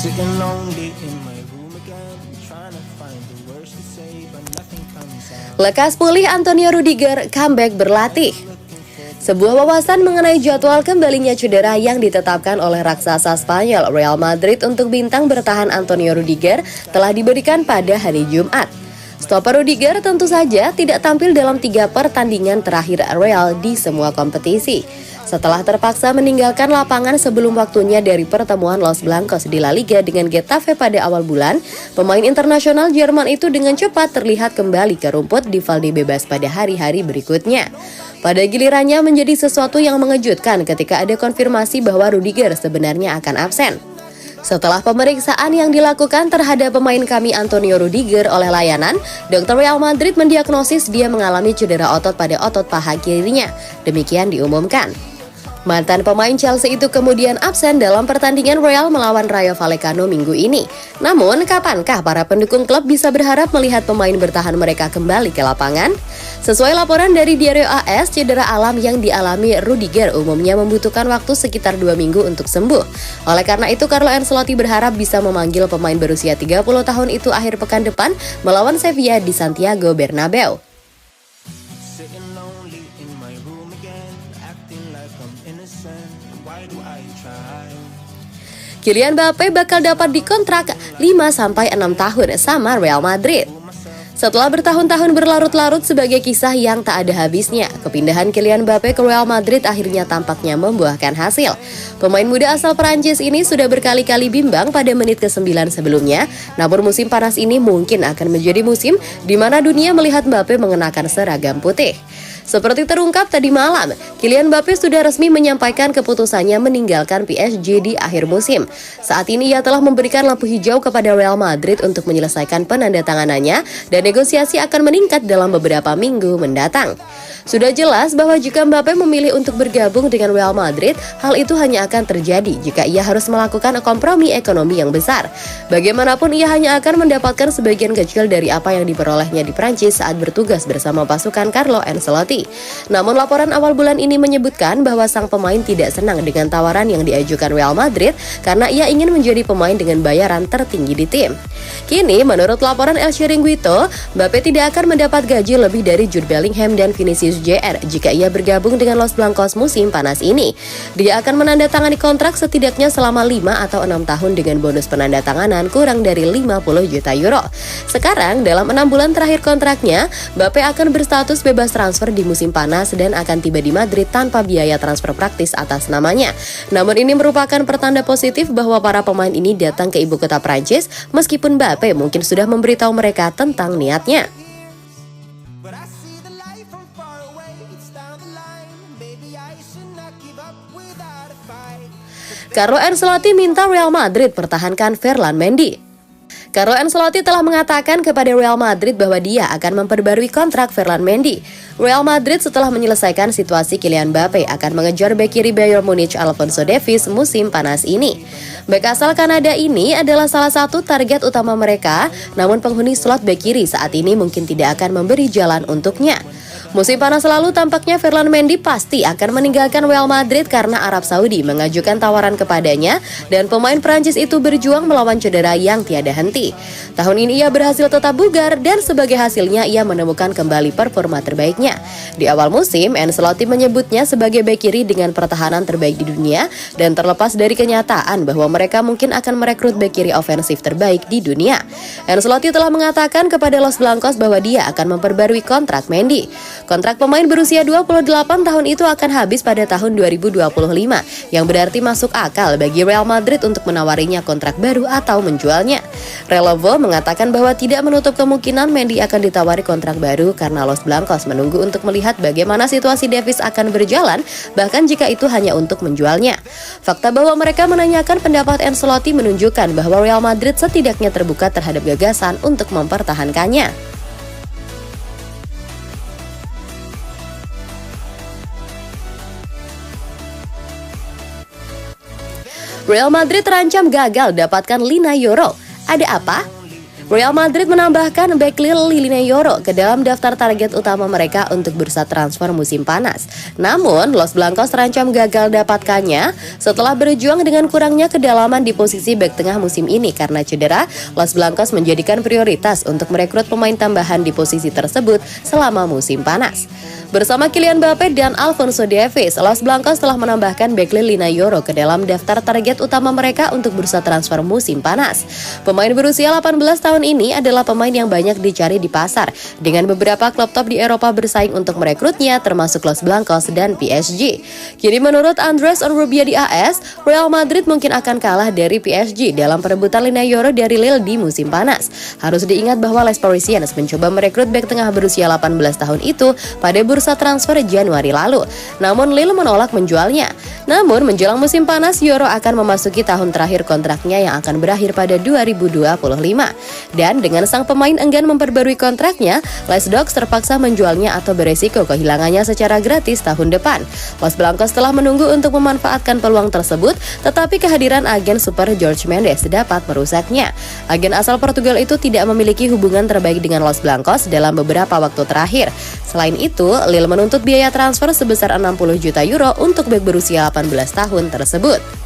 Sitting lonely in my room again, trying to find the words to say, but nothing comes out. Lekas pulih Antonio Rudiger comeback berlatih. Sebuah wawasan mengenai jadwal kembalinya cedera yang ditetapkan oleh raksasa Spanyol Real Madrid untuk bintang bertahan Antonio Rudiger telah diberikan pada hari Jumat. Stopper Rudiger tentu saja tidak tampil dalam 3 pertandingan terakhir Real di semua kompetisi. Setelah terpaksa meninggalkan lapangan sebelum waktunya dari pertemuan Los Blancos di La Liga dengan Getafe pada awal bulan, pemain internasional Jerman itu dengan cepat terlihat kembali ke rumput di Valdebebas pada hari-hari berikutnya. Pada gilirannya menjadi sesuatu yang mengejutkan ketika ada konfirmasi bahwa Rudiger sebenarnya akan absen. Setelah pemeriksaan yang dilakukan terhadap pemain kami Antonio Rudiger oleh layanan, dokter Real Madrid mendiagnosis dia mengalami cedera otot pada otot paha kirinya. Demikian diumumkan. Mantan pemain Chelsea itu kemudian absen dalam pertandingan Real melawan Rayo Vallecano minggu ini. Namun, kapankah para pendukung klub bisa berharap melihat pemain bertahan mereka kembali ke lapangan? Sesuai laporan dari Diario AS, cedera alam yang dialami Rudiger umumnya membutuhkan waktu sekitar 2 minggu untuk sembuh. Oleh karena itu, Carlo Ancelotti berharap bisa memanggil pemain berusia 30 tahun itu akhir pekan depan melawan Sevilla di Santiago Bernabeu. Sitting lonely in my room again, acting like I'm innocent. Why do I try? Kylian Mbappe bakal dapat dikontrak 5-6 tahun sama Real Madrid. Setelah bertahun-tahun berlarut-larut sebagai kisah yang tak ada habisnya, kepindahan Kylian Mbappe ke Real Madrid akhirnya tampaknya membuahkan hasil. Pemain muda asal Perancis ini sudah berkali-kali bimbang pada menit ke-9 sebelumnya, namun musim panas ini mungkin akan menjadi musim di mana dunia melihat Mbappe mengenakan seragam putih. Seperti terungkap tadi malam, Kylian Mbappe sudah resmi menyampaikan keputusannya meninggalkan PSG di akhir musim. Saat ini ia telah memberikan lampu hijau kepada Real Madrid untuk menyelesaikan penandatanganannya dan negosiasi akan meningkat dalam beberapa minggu mendatang. Sudah jelas bahwa jika Mbappe memilih untuk bergabung dengan Real Madrid, hal itu hanya akan terjadi jika ia harus melakukan kompromi ekonomi yang besar. Bagaimanapun ia hanya akan mendapatkan sebagian kecil dari apa yang diperolehnya di Prancis saat bertugas bersama pasukan Carlo Ancelotti. Namun laporan awal bulan ini menyebutkan bahwa sang pemain tidak senang dengan tawaran yang diajukan Real Madrid karena ia ingin menjadi pemain dengan bayaran tertinggi di tim. Kini, menurut laporan El Chiringuito, Mbappe tidak akan mendapat gaji lebih dari Jude Bellingham dan Vinicius Jr. jika ia bergabung dengan Los Blancos musim panas ini. Dia akan menandatangani kontrak setidaknya selama 5 atau 6 tahun dengan bonus penandatanganan kurang dari 50 juta euro. Sekarang, dalam 6 bulan terakhir kontraknya, Mbappe akan berstatus bebas transfer di musim panas dan akan tiba di Madrid tanpa biaya transfer praktis atas namanya. Namun ini merupakan pertanda positif bahwa para pemain ini datang ke ibu kota Prancis meskipun Mbappe mungkin sudah memberitahu mereka tentang niatnya. But I see the light from far away. It's down the line. Maybe I should not give up without a fight. Carlo Ancelotti minta Real Madrid pertahankan Ferland Mendy. Carlo Ancelotti telah mengatakan kepada Real Madrid bahwa dia akan memperbarui kontrak Ferland Mendy. Real Madrid setelah menyelesaikan situasi Kylian Mbappe akan mengejar bek kiri Bayern Munich Alphonso Davies musim panas ini. Bek asal Kanada ini adalah salah satu target utama mereka, namun penghuni slot bek kiri saat ini mungkin tidak akan memberi jalan untuknya. Musim panas lalu tampaknya Ferland Mendy pasti akan meninggalkan Real Madrid karena Arab Saudi mengajukan tawaran kepadanya dan pemain Prancis itu berjuang melawan cedera yang tiada henti. Tahun ini ia berhasil tetap bugar dan sebagai hasilnya ia menemukan kembali performa terbaiknya. Di awal musim, Ancelotti menyebutnya sebagai bek kiri dengan pertahanan terbaik di dunia dan terlepas dari kenyataan bahwa mereka mungkin akan merekrut bek kiri ofensif terbaik di dunia. Ancelotti telah mengatakan kepada Los Blancos bahwa dia akan memperbarui kontrak Mendy. Kontrak pemain berusia 28 tahun itu akan habis pada tahun 2025, yang berarti masuk akal bagi Real Madrid untuk menawarinya kontrak baru atau menjualnya. Relevo mengatakan bahwa tidak menutup kemungkinan Mendy akan ditawari kontrak baru karena Los Blancos menunggu untuk melihat bagaimana situasi Davies akan berjalan, bahkan jika itu hanya untuk menjualnya. Fakta bahwa mereka menanyakan pendapat Ancelotti menunjukkan bahwa Real Madrid setidaknya terbuka terhadap gagasan untuk mempertahankannya. Real Madrid terancam gagal dapatkan Lina Yoro. Ada apa? Real Madrid menambahkan bek Lille Lineyoro ke dalam daftar target utama mereka untuk bursa transfer musim panas. Namun, Los Blancos terancam gagal dapatkannya setelah berjuang dengan kurangnya kedalaman di posisi bek tengah musim ini karena cedera. Los Blancos menjadikan prioritas untuk merekrut pemain tambahan di posisi tersebut selama musim panas. Bersama Kylian Mbappe dan Alphonso Davies, Los Blancos telah menambahkan bek Lille Lineyoro ke dalam daftar target utama mereka untuk bursa transfer musim panas. Pemain berusia 18 tahun ini adalah pemain yang banyak dicari di pasar, dengan beberapa klub top di Eropa bersaing untuk merekrutnya, termasuk Los Blancos dan PSG. Kini menurut Andres Onrubia di AS, Real Madrid mungkin akan kalah dari PSG dalam perebutan Lineyoro dari Lille di musim panas. Harus diingat bahwa Les Parisiens mencoba merekrut bek tengah berusia 18 tahun itu pada bursa transfer Januari lalu. Namun Lille menolak menjualnya. Namun menjelang musim panas, Yoro akan memasuki tahun terakhir kontraknya yang akan berakhir pada 2025. Dan dengan sang pemain enggan memperbarui kontraknya, Les Dogs terpaksa menjualnya atau beresiko kehilangannya secara gratis tahun depan. Los Blancos telah menunggu untuk memanfaatkan peluang tersebut, tetapi kehadiran agen super Jorge Mendes dapat merusaknya. Agen asal Portugal itu tidak memiliki hubungan terbaik dengan Los Blancos dalam beberapa waktu terakhir. Selain itu, Lille menuntut biaya transfer sebesar 60 juta euro untuk bek berusia 18 tahun tersebut.